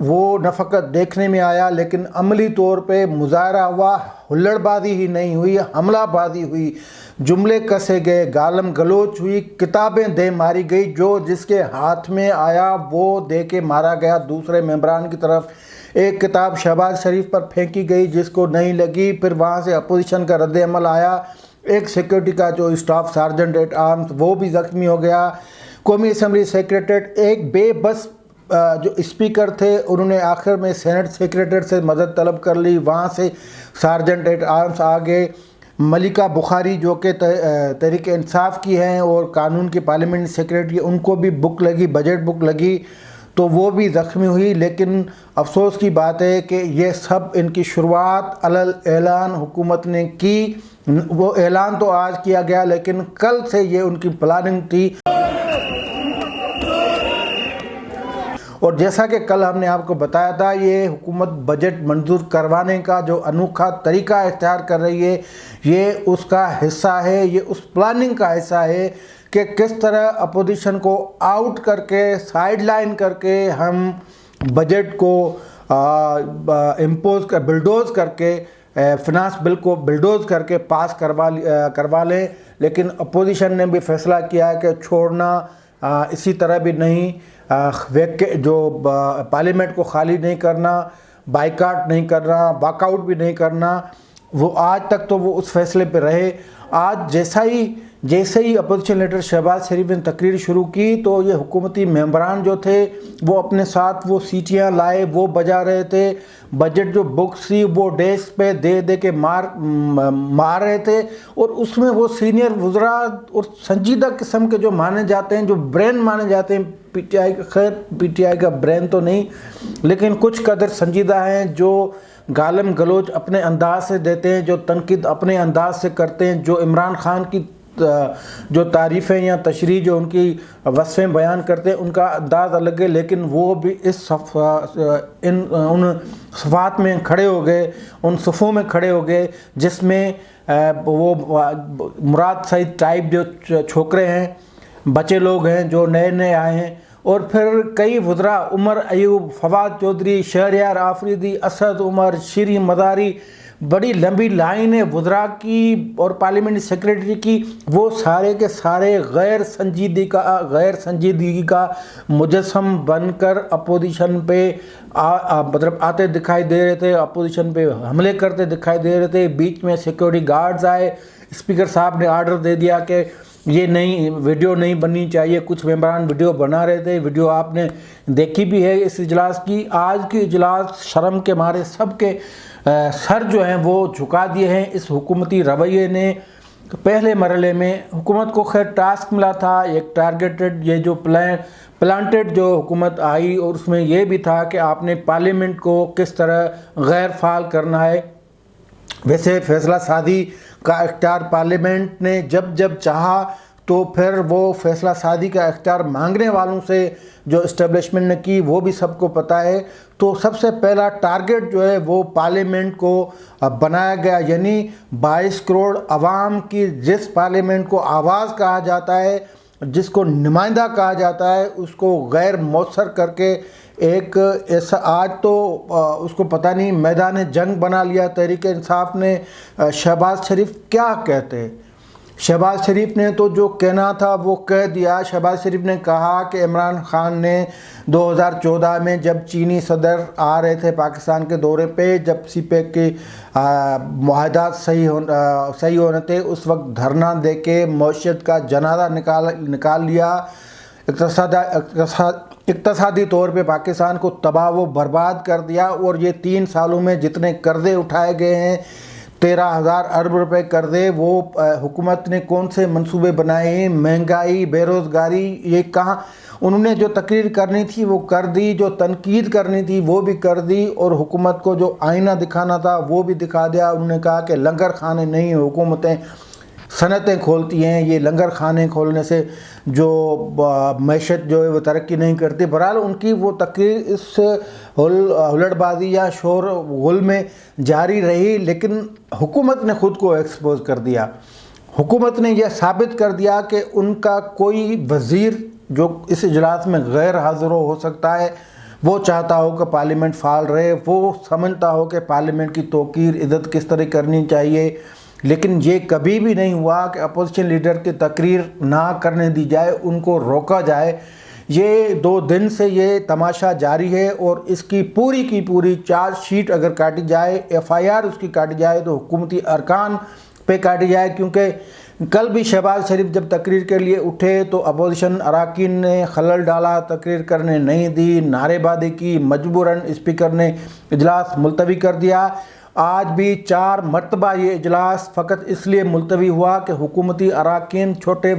وہ نہ فقط دیکھنے میں آیا لیکن عملی طور پہ مظاہرہ ہوا، ہلڑ بازی ہی نہیں ہوئی، حملہ بازی ہوئی، جملے کسے گئے، گالم گلوچ ہوئی، کتابیں دے ماری گئی، جو جس کے ہاتھ میں آیا وہ دے کے مارا گیا دوسرے ممبران کی طرف۔ ایک کتاب شہباز شریف پر پھینکی گئی جس کو نہیں لگی، پھر وہاں سے اپوزیشن کا رد عمل آیا۔ ایک سیکیورٹی کا جو اسٹاف سارجنٹ ایٹ آرمز وہ بھی زخمی ہو گیا۔ قومی اسمبلی سیکریٹریٹ ایک بے بس جو اسپیکر تھے انہوں نے آخر میں سینٹ سیکریٹریٹ سے مدد طلب کر لی، وہاں سے سارجنٹ ایٹ آرمز آگے۔ ملکہ بخاری جو کہ تحریک انصاف کی ہیں اور قانون کی پارلیمنٹ سیکریٹری، ان کو بھی بک لگی، بجٹ بک لگی تو وہ بھی زخمی ہوئی۔ لیکن افسوس کی بات ہے کہ یہ سب ان کی شروعات علل اعلان حکومت نے کی، وہ اعلان تو آج کیا گیا لیکن کل سے یہ ان کی پلاننگ تھی۔ اور جیسا کہ کل ہم نے آپ کو بتایا تھا، یہ حکومت بجٹ منظور کروانے کا جو انوکھا طریقہ اختیار کر رہی ہے، یہ اس کا حصہ ہے، یہ اس پلاننگ کا حصہ ہے کہ کس طرح اپوزیشن کو آؤٹ کر کے، سائیڈ لائن کر کے ہم بجٹ کو بلڈوز کر کے، فنانس بل کو بلڈوز کر کے پاس کروا لیں۔ لیکن اپوزیشن نے بھی فیصلہ کیا ہے کہ چھوڑنا اسی طرح بھی نہیں، جو پارلیمنٹ کو خالی نہیں کرنا، بائیکاٹ نہیں کرنا، واک آؤٹ بھی نہیں کرنا۔ وہ آج تک تو وہ اس فیصلے پہ رہے۔ آج جیسے ہی اپوزیشن لیڈر شہباز شریف نے تقریر شروع کی تو یہ حکومتی ممبران جو تھے وہ اپنے ساتھ وہ سیٹیاں لائے، وہ بجا رہے تھے، بجٹ جو بکس تھی وہ ڈیسک پہ دے کے مار رہے تھے، اور اس میں وہ سینئر وزراء اور سنجیدہ قسم کے جو مانے جاتے ہیں، جو برین مانے جاتے ہیں پی ٹی آئی، خیر پی ٹی آئی کا برین تو نہیں لیکن کچھ قدر سنجیدہ ہیں، جو گالم گلوچ اپنے انداز سے دیتے ہیں، جو تنقید اپنے انداز سے کرتے ہیں، جو عمران خان کی جو تعریفیں یا تشریح جو ان کی وصفیں بیان کرتے ہیں ان کا انداز الگ ہے، لیکن وہ بھی ان صفات میں کھڑے ہو گئے، ان صفوں میں کھڑے ہو گئے جس میں وہ مراد سعید ٹائپ جو چھوکرے ہیں، بچے لوگ ہیں جو نئے آئے ہیں، اور پھر کئی وزراء، عمر ایوب، فواد چودھری، شہریار آفریدی، اسد عمر، شیریں مداری، بڑی لمبی لائن ہے وزراء کی اور پارلیمنٹ سیکریٹری کی، وہ سارے کے سارے غیر سنجیدگی کا مجسم بن کر اپوزیشن پہ مطلب آتے دکھائی دے رہے تھے، اپوزیشن پہ حملے کرتے دکھائی دے رہے تھے۔ بیچ میں سیکیورٹی گارڈز آئے، اسپیکر صاحب نے آرڈر دے دیا کہ یہ ویڈیو نہیں بننی چاہیے، کچھ ممبران ویڈیو بنا رہے تھے، ویڈیو آپ نے دیکھی بھی ہے اس اجلاس کی۔ آج کی اجلاس شرم کے مارے سب کے سر جو ہیں وہ جھکا دیے ہیں اس حکومتی رویے نے۔ پہلے مرحلے میں حکومت کو خیر ٹاسک ملا تھا، ایک ٹارگیٹڈ یہ جو پلانٹڈ جو حکومت آئی، اور اس میں یہ بھی تھا کہ آپ نے پارلیمنٹ کو کس طرح غیر فعال کرنا ہے۔ ویسے فیصلہ سازی کا اختیار پارلیمنٹ نے جب چاہا تو پھر وہ فیصلہ سازی کا اختیار مانگنے والوں سے جو اسٹیبلشمنٹ نے کی وہ بھی سب کو پتہ ہے۔ تو سب سے پہلا ٹارگٹ جو ہے وہ پارلیمنٹ کو بنایا گیا، یعنی 22 کروڑ عوام کی جس پارلیمنٹ کو آواز کہا جاتا ہے، جس کو نمائندہ کہا جاتا ہے، اس کو غیر مؤثر کر کے ایک ایسا آج تو اس کو پتہ نہیں میدان جنگ بنا لیا تحریک انصاف نے۔ شہباز شریف کیا کہتے ہیں؟ شہباز شریف نے تو جو کہنا تھا وہ کہہ دیا۔ شہباز شریف نے کہا کہ عمران خان نے 2014 میں جب چینی صدر آ رہے تھے پاکستان کے دورے پہ، جب سی پیک کے معاہدات صحیح ہونے تھے، اس وقت دھرنا دے کے معیشت کا جنازہ نکال لیا، اقتصادی طور پہ پاکستان کو تباہ و برباد کر دیا، اور یہ 3 سالوں میں جتنے قرضے اٹھائے گئے ہیں 13,000 ارب روپے قرضے، وہ حکومت نے کون سے منصوبے بنائے ہیں؟ مہنگائی، بے روزگاری، یہ کہاں انہوں نے جو تقریر کرنی تھی وہ کر دی، جو تنقید کرنی تھی وہ بھی کر دی، اور حکومت کو جو آئینہ دکھانا تھا وہ بھی دکھا دیا۔ انہوں نے کہا کہ لنگر خانے نہیں، حکومتیں صنعتیں کھولتی ہیں، یہ لنگر خانے کھولنے سے جو معیشت جو ہے وہ ترقی نہیں کرتی۔ بہرحال ان کی وہ تقریر اس ہلڑ بازی یا شور غل میں جاری رہی، لیکن حکومت نے خود کو ایکسپوز کر دیا۔ حکومت نے یہ ثابت کر دیا کہ ان کا کوئی وزیر جو اس اجلاس میں غیر حاضر ہو سکتا ہے، وہ چاہتا ہو کہ پارلیمنٹ فعال رہے، وہ سمجھتا ہو کہ پارلیمنٹ کی توقیر عزت کس طرح کرنی چاہیے، لیکن یہ کبھی بھی نہیں ہوا کہ اپوزیشن لیڈر کی تقریر نہ کرنے دی جائے، ان کو روکا جائے۔ یہ 2 دن سے یہ تماشا جاری ہے، اور اس کی پوری چارج شیٹ اگر کاٹی جائے، FIR اس کی کاٹی جائے تو حکومتی ارکان پہ کاٹی جائے، کیونکہ کل بھی شہباز شریف جب تقریر کے لیے اٹھے تو اپوزیشن اراکین نے خلل ڈالا، تقریر کرنے نہیں دی، نعرے بازی کی، مجبوراً اسپیکر نے اجلاس ملتوی کر دیا۔ آج بھی 4 مرتبہ یہ اجلاس فقط اس لیے ملتوی ہوا کہ حکومتی اراکین چھوٹے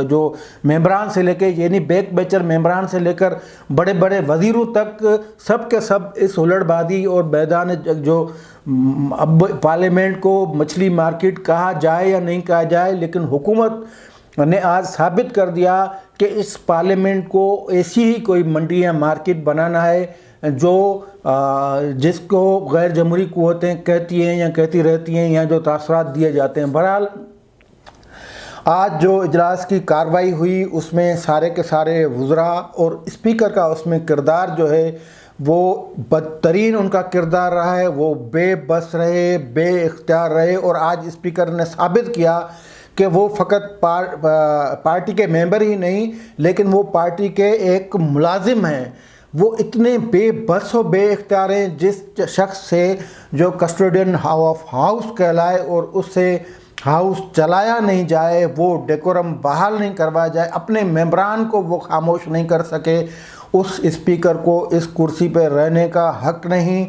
جو ممبران سے لے کے، یعنی بیک بیچر ممبران سے لے کر بڑے بڑے وزیروں تک، سب کے سب اس ہلڑ بازی اور میدان جو اب پارلیمنٹ کو مچھلی مارکیٹ کہا جائے یا نہیں کہا جائے، لیکن حکومت نے آج ثابت کر دیا کہ اس پارلیمنٹ کو ایسی ہی کوئی منڈی یا مارکیٹ بنانا ہے جو جس کو غیر جمہوری قوتیں کہتی ہیں یا کہتی رہتی ہیں، یا جو تاثرات دیے جاتے ہیں۔ بہرحال آج جو اجلاس کی کارروائی ہوئی اس میں سارے کے سارے وزراء اور اسپیکر کا اس میں کردار جو ہے وہ بدترین ان کا کردار رہا ہے، وہ بے بس رہے، بے اختیار رہے، اور آج اسپیکر نے ثابت کیا کہ وہ فقط پارٹی کے ممبر ہی نہیں، لیکن وہ پارٹی کے ایک ملازم ہیں۔ وہ اتنے بے بس و بے اختیار ہیں، جس شخص سے جو کسٹوڈین آف ہاؤس کہلائے اور اس سے ہاؤس چلایا نہیں جائے، وہ ڈیکورم بحال نہیں کروایا جائے، اپنے ممبران کو وہ خاموش نہیں کر سکے، اس اسپیکر کو اس کرسی پہ رہنے کا حق نہیں۔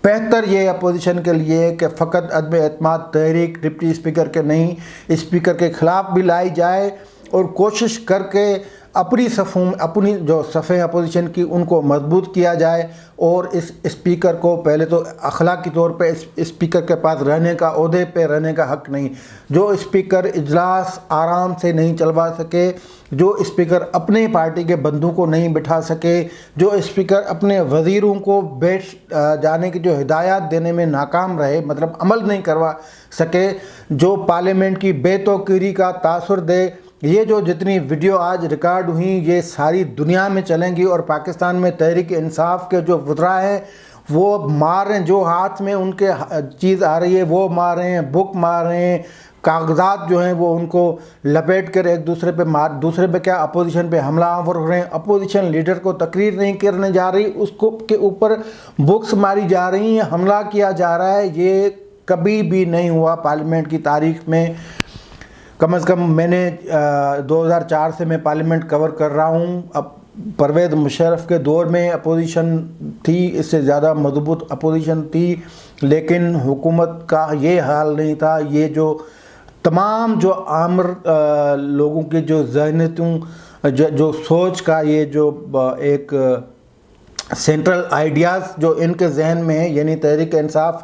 بہتر یہ اپوزیشن کے لیے کہ فقط عدم اعتماد تحریک ڈپٹی اسپیکر کے نہیں، اسپیکر کے خلاف بھی لائی جائے، اور کوشش کر کے اپنی جو صفیں اپوزیشن کی ان کو مضبوط کیا جائے، اور اس اسپیکر کو پہلے تو اخلاقی طور پہ اسپیکر کے پاس رہنے کا، عہدے پہ رہنے کا حق نہیں۔ جو اسپیکر اجلاس آرام سے نہیں چلوا سکے، جو اسپیکر اپنے پارٹی کے بندوں کو نہیں بٹھا سکے، جو اسپیکر اپنے وزیروں کو بیٹھ جانے کی جو ہدایات دینے میں ناکام رہے، مطلب عمل نہیں کروا سکے، جو پارلیمنٹ کی بے توقیری کا تاثر دے، یہ جو جتنی ویڈیو آج ریکارڈ ہوئیں یہ ساری دنیا میں چلیں گی، اور پاکستان میں تحریک انصاف کے جو وزراء ہیں وہ مار رہے ہیں، جو ہاتھ میں ان کے چیز آ رہی ہے وہ مار رہے ہیں، بک مار رہے ہیں، کاغذات جو ہیں وہ ان کو لپیٹ کر ایک دوسرے پہ کیا اپوزیشن پہ حملہ آور ہو رہے ہیں۔ اپوزیشن لیڈر کو تقریر نہیں کرنے جا رہی، اس کو کے اوپر بکس ماری جا رہی ہیں، حملہ کیا جا رہا ہے۔ یہ کبھی بھی نہیں ہوا پارلیمنٹ کی تاریخ میں۔ کم از کم میں نے 2004 سے میں پارلیمنٹ کور کر رہا ہوں۔ اب پرویز مشرف کے دور میں اپوزیشن تھی، اس سے زیادہ مضبوط اپوزیشن تھی، لیکن حکومت کا یہ حال نہیں تھا۔ یہ جو تمام جو عامر لوگوں کے جو ذہنیتوں جو سوچ کا یہ جو ایک سینٹرل آئیڈیاز جو ان کے ذہن میں ہے، یعنی تحریک انصاف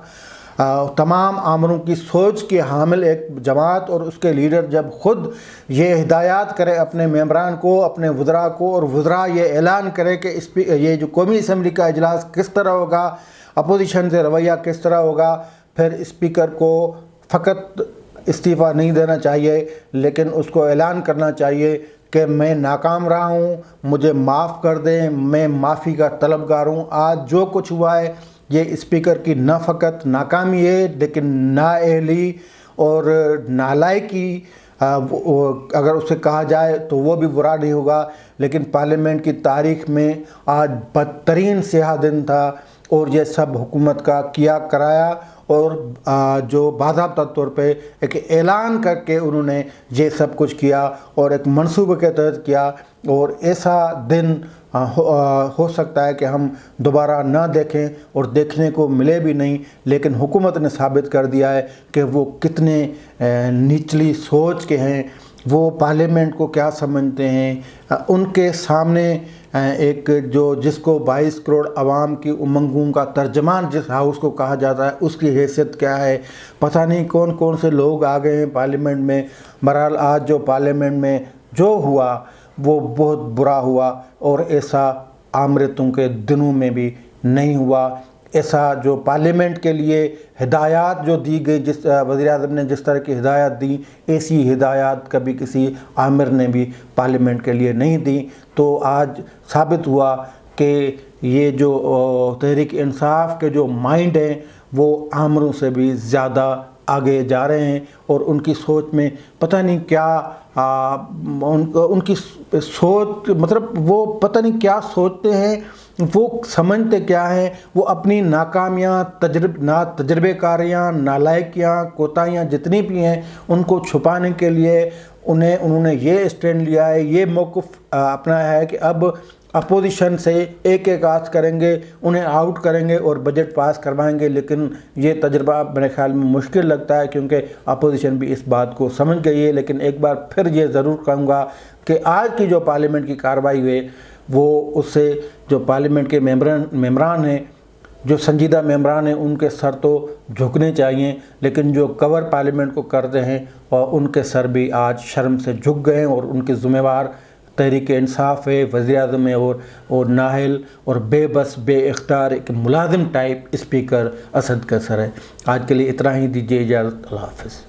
تمام عامروں کی سوچ کے حامل ایک جماعت، اور اس کے لیڈر جب خود یہ ہدایات کرے اپنے ممبران کو، اپنے وزراء کو، اور وزراء یہ اعلان کرے کہ یہ جو قومی اسمبلی کا اجلاس کس طرح ہوگا، اپوزیشن سے رویہ کس طرح ہوگا، پھر اسپیکر کو فقط استعفیٰ نہیں دینا چاہیے، لیکن اس کو اعلان کرنا چاہیے کہ میں ناکام رہا ہوں، مجھے معاف کر دیں، میں معافی کا طلبگار ہوں۔ آج جو کچھ ہوا ہے یہ اسپیکر کی نہ فقط ناکامی ہے، لیکن نااہلی اور نالائکی اگر اسے کہا جائے تو وہ بھی برا نہیں ہوگا، لیکن پارلیمنٹ کی تاریخ میں آج بدترین سیاہ دن تھا، اور یہ سب حکومت کا کیا کرایا، اور جو باضابطہ طور پہ ایک اعلان کر کے انہوں نے یہ سب کچھ کیا، اور ایک منصوبے کے تحت کیا، اور ایسا دن ہو سکتا ہے کہ ہم دوبارہ نہ دیکھیں، اور دیکھنے کو ملے بھی نہیں، لیکن حکومت نے ثابت کر دیا ہے کہ وہ کتنے نچلی سوچ کے ہیں، وہ پارلیمنٹ کو کیا سمجھتے ہیں۔ ان کے سامنے ایک جس کو 22 کروڑ عوام کی امنگوں کا ترجمان جس ہاؤس کو کہا جاتا ہے، اس کی حیثیت کیا ہے، پتہ نہیں کون کون سے لوگ آ گئے ہیں پارلیمنٹ میں۔ بہرحال آج جو پارلیمنٹ میں جو ہوا وہ بہت برا ہوا، اور ایسا آمرتوں کے دنوں میں بھی نہیں ہوا۔ ایسا جو پارلیمنٹ کے لیے ہدایات جو دی گئی، جس وزیر اعظم نے جس طرح کی ہدایات دی، ایسی ہدایات کبھی کسی آمر نے بھی پارلیمنٹ کے لیے نہیں دی۔ تو آج ثابت ہوا کہ یہ جو تحریک انصاف کے جو مائنڈ ہیں وہ آمروں سے بھی زیادہ آگے جا رہے ہیں، اور ان کی سوچ میں پتہ نہیں کیا ان کی سوچ مطلب وہ پتہ نہیں کیا سوچتے ہیں، وہ سمجھتے کیا ہیں، وہ اپنی ناکامیاں، تجربے کاریاں، نالائکیاں، کوتاہیاں جتنی بھی ہیں ان کو چھپانے کے لیے انہوں نے یہ اسٹینڈ لیا ہے، یہ موقف اپنایا ہے کہ اب اپوزیشن سے ایک آغاز کریں گے، انہیں آؤٹ کریں گے اور بجٹ پاس کروائیں گے۔ لیکن یہ تجربہ میرے خیال میں مشکل لگتا ہے، کیونکہ اپوزیشن بھی اس بات کو سمجھ گئی ہے۔ لیکن ایک بار پھر یہ ضرور کہوں گا کہ آج کی جو پارلیمنٹ کی کارروائی ہوئی وہ اس سے جو پارلیمنٹ کے ممبران ہیں، جو سنجیدہ ممبران ہیں، ان کے سر تو جھکنے چاہیے، لیکن جو کور پارلیمنٹ کو کرتے ہیں اور ان کے سر بھی آج شرم سے جھک گئے ہیں، اور ان کے ذمہ وار تحریک انصاف ہے، وزیر اعظم ہے، اور نااہل اور بے بس بے اختیار ایک ملازم ٹائپ اسپیکر اسد قیصر ہے۔ آج کے لیے اتنا ہی، دیجیے اجازت، اللہ حافظ۔